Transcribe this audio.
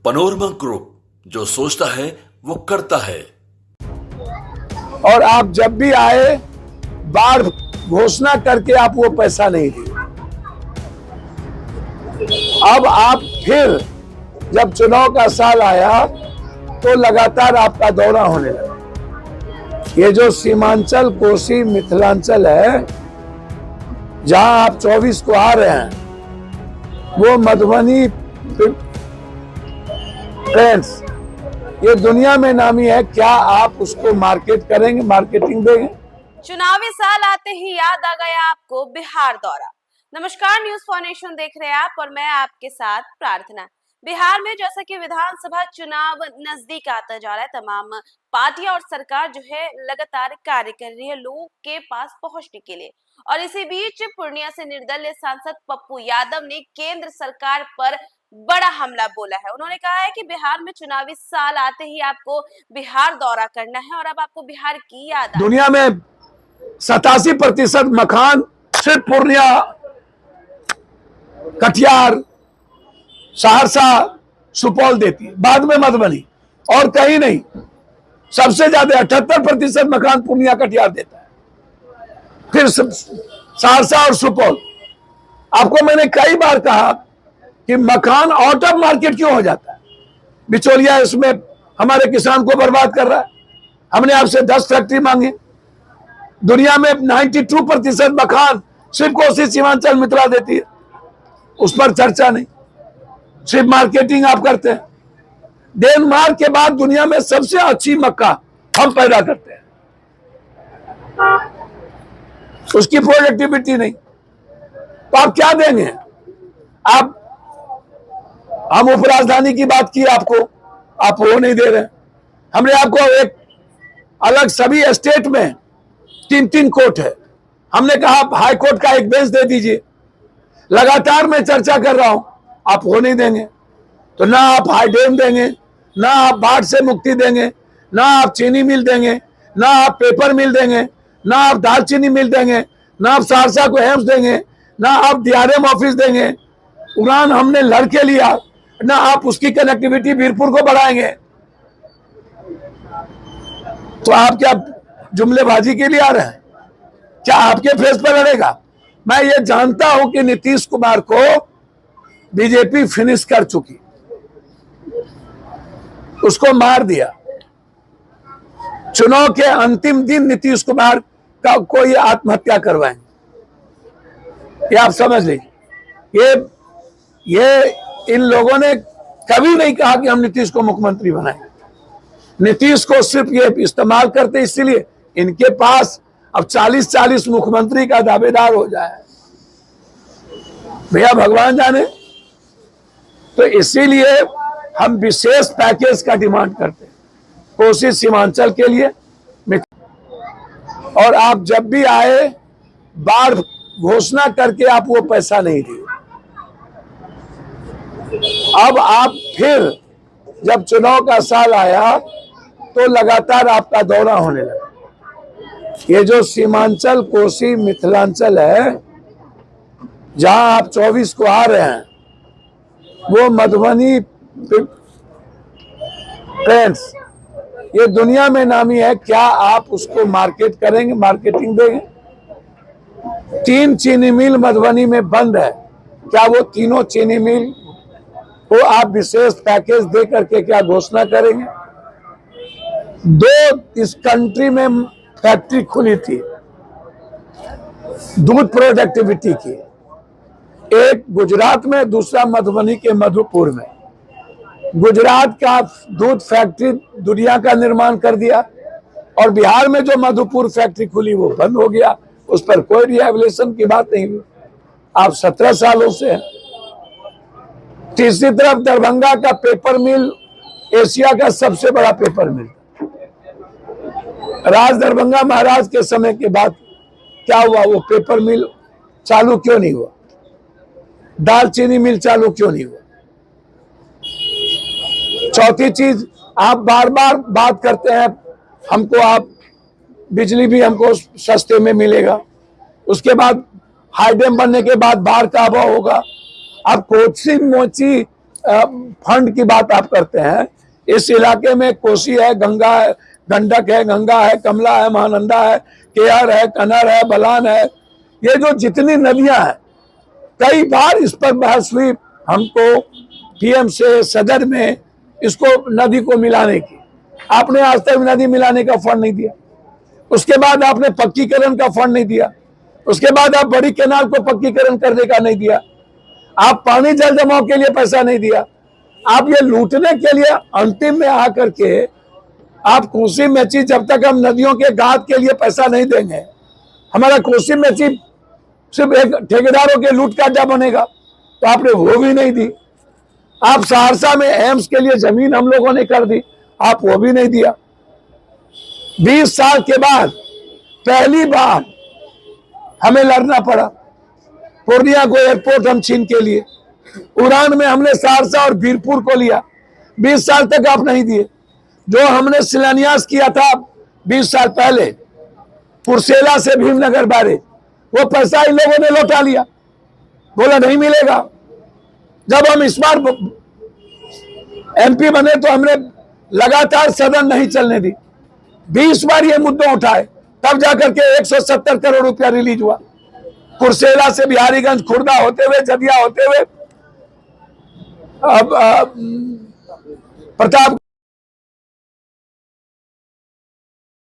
Panorama group, जो सोचता है वो करता है। और आप जब भी आए बाढ़ घोषणा करके आप वो पैसा नहीं दिए। अब आप फिर जब चुनाव का साल आया तो लगातार आपका दौरा होने लगा। ये जो सीमांचल कोसी मिथिलांचल है, जहां आप 24 को आ रहे हैं, वो मधुबनी फ्रेंड्स ये दुनिया में नामी है। क्या आप उसको मार्केट करेंगे, मार्केटिंग देंगे? चुनावी साल आते ही याद आ गया आपको बिहार दौरा। नमस्कार, न्यूज फॉर नेशन देख रहे हैं आप और मैं आपके साथ प्रार्थना। बिहार में जैसा कि विधानसभा चुनाव नजदीक आता जा रहा है, तमाम पार्टियां और सरकार जो है लगातार कार्य कर रही है लोगों के पास पहुंचने के लिए। और इसी बीच पूर्णिया से निर्दलीय सांसद पप्पू यादव ने केंद्र सरकार पर बड़ा हमला बोला है। उन्होंने कहा है कि बिहार में चुनावी साल आते ही आपको बिहार दौरा करना है और अब आपको बिहार की याद दुनिया में 87% मकान सिर्फ पूर्णिया, कटिहार, सहरसा, सुपौल देती है, बाद में मधुबनी, और कहीं नहीं। सबसे ज्यादा 78% मकान पूर्णिया, कटिहार देता है, फिर सहरसा और सुपौल। आपको मैंने कई बार कहा कि मकान आउट ऑफ मार्केट क्यों हो जाता है। बिचौलिया इसमें हमारे किसान को बर्बाद कर रहा है। हमने आपसे 10 फैक्ट्री मांगी। दुनिया में 92% मकान सिर्फ कोसी सीमांचल मिथिला देती है, उस पर चर्चा नहीं, सिर्फ मार्केटिंग आप करते हैं। डेनमार्क के बाद दुनिया में सबसे अच्छी मक्का हम पैदा करते हैं, उसकी प्रोडक्टिविटी नहीं, तो आप क्या देंगे? आप हम उपराजधानी की बात की आपको, आप वो नहीं दे रहे। हमने आपको एक अलग सभी स्टेट में 3-3 कोर्ट है, हमने कहा हाई कोर्ट का एक बेंच दे दीजिए। लगातार मैं चर्चा कर रहा हूं, आप वो नहीं देंगे। तो ना आप हाई डैम देंगे, ना आप बाढ़ से मुक्ति देंगे, ना आप चीनी मिल देंगे, ना आप पेपर मिल देंगे, ना आप दालचीनी मिल देंगे, ना आप सहरसा को एम्स देंगे, ना आप डीआरएम ऑफिस देंगे। उड़ान हमने लड़के लिया, ना आप उसकी कनेक्टिविटी वीरपुर को बढ़ाएंगे। तो आप क्या जुमलेबाजी के लिए आ रहे हैं? क्या आपके फेस पर लड़ेगा? मैं ये जानता हूं कि नीतीश कुमार को बीजेपी फिनिश कर चुकी, उसको मार दिया। चुनाव के अंतिम दिन नीतीश कुमार का कोई आत्महत्या करवाएंगे, ये आप समझ लीजिए। ये इन लोगों ने कभी नहीं कहा कि हम नीतीश को मुख्यमंत्री बनाएंगे। नीतीश को सिर्फ ये इस्तेमाल करते, इसीलिए इनके पास अब 40-40 मुख्यमंत्री का दावेदार हो जाए, भैया भगवान जाने। तो इसीलिए हम विशेष पैकेज का डिमांड करते हैं कोसी सीमांचल के लिए। और आप जब भी आए बाढ़ घोषणा करके आप वो पैसा नहीं दिए। अब आप फिर जब चुनाव का साल आया तो लगातार आपका दौरा होने लगा। ये जो सीमांचल कोसी मिथिलांचल है, जहां आप 24 को आ रहे हैं, वो मधुबनी फ्रेंड्स ये दुनिया में नामी है। क्या आप उसको मार्केट करेंगे, मार्केटिंग देंगे? 3 चीनी मिल मधुबनी में बंद है, क्या वो तीनों चीनी मिल को आप विशेष पैकेज दे करके क्या घोषणा करेंगे? 2 इस कंट्री में फैक्ट्री खुली थी दूध प्रोडक्टिविटी की, एक गुजरात में, दूसरा मधुबनी के मधुपुर में। गुजरात का दूध फैक्ट्री दुनिया का निर्माण कर दिया और बिहार में जो मधुपुर फैक्ट्री खुली वो बंद हो गया, उस पर कोई रिहैबिलिटेशन की बात नहीं हुई। आप 17 सालों से हैं। तीसरी तरफ दरभंगा का पेपर मिल एशिया का सबसे बड़ा पेपर मिल, राज दरभंगा महाराज के समय के बाद क्या हुआ? वो पेपर मिल चालू क्यों नहीं हुआ? दालचीनी मिल चालू क्यों नहीं हुआ? चौथी चीज, आप बार बार बात करते हैं हमको, आप बिजली भी हमको सस्ते में मिलेगा, उसके बाद हाई डैम बनने के बाद बाढ़ का अभाव होगा। अब कोसी मोची फंड की बात आप करते हैं। इस इलाके में कोसी है, गंगा है, गंडक है, गंगा है, कमला है, महानंदा है, केयर है, कनर है, बलान है, ये जो जितनी नदियां हैं, कई बार इस पर बहस हुई हमको पीएम से, सदर में, इसको नदी को मिलाने की। आपने आज तक नदी मिलाने का फंड नहीं दिया। उसके बाद आपने पक्कीकरण का फंड नहीं दिया। उसके बाद आप बड़ी केनाल को पक्कीकरण करने का नहीं दिया। आप पानी जल जमाव के लिए पैसा नहीं दिया। आप ये लूटने के लिए अंतिम में आकर के आप कोसी मेची, जब तक हम नदियों के घाट के लिए पैसा नहीं देंगे, हमारा कोसी मेची सिर्फ एक ठेकेदारों के लूट का अड्डा बनेगा। तो आपने वो भी नहीं दी। आप सहरसा में एम्स के लिए जमीन हम लोगों ने कर दी, आप वो भी नहीं दिया। 20 साल के बाद पहली बार हमें लड़ना पड़ा पूर्णिया को एयरपोर्ट हम छीन के लिए। उड़ान में हमने सहरसा और वीरपुर को लिया। 20 साल तक आप नहीं दिए। जो हमने शिलान्यास किया था 20 साल पहले कुर्सेला से भीमनगर बैरेज, वो पैसा इन लोगों ने लौटा लिया, बोला नहीं मिलेगा। जब हम इस बार एमपी बने तो हमने लगातार सदन नहीं चलने दी। 20 बार ये मुद्दा उठाए, तब जाकर के 170 करोड़ रुपया रिलीज हुआ। कुर्सेला से बिहारीगंज, खुर्दा होते हुए, जदिया होते हुए, अब प्रताप